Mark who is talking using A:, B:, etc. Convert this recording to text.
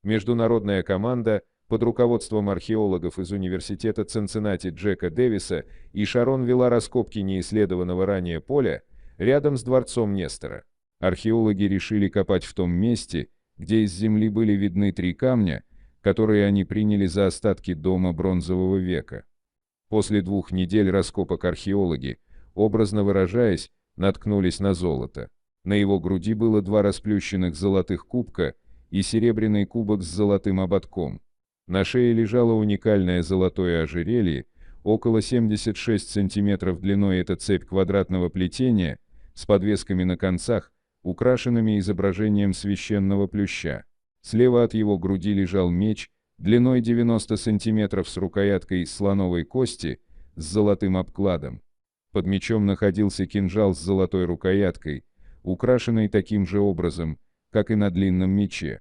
A: Международная команда под руководством археологов из Университета Цинциннати Джека Дэвиса и Шарон вела раскопки неисследованного ранее поля рядом с дворцом Нестора. Археологи решили копать в том месте, где из земли были видны три камня, которые они приняли за остатки дома бронзового века. После 2 недель раскопок археологи, образно выражаясь, наткнулись на золото. На его груди было 2 расплющенных золотых кубка и серебряный кубок с золотым ободком. На шее лежало уникальное золотое ожерелье, около 76 сантиметров длиной эта цепь квадратного плетения, с подвесками на концах, украшенными изображением священного плюща. Слева от его груди лежал меч, длиной 90 сантиметров с рукояткой из слоновой кости, с золотым обкладом. Под мечом находился кинжал с золотой рукояткой, украшенный таким же образом, как и на длинном мече.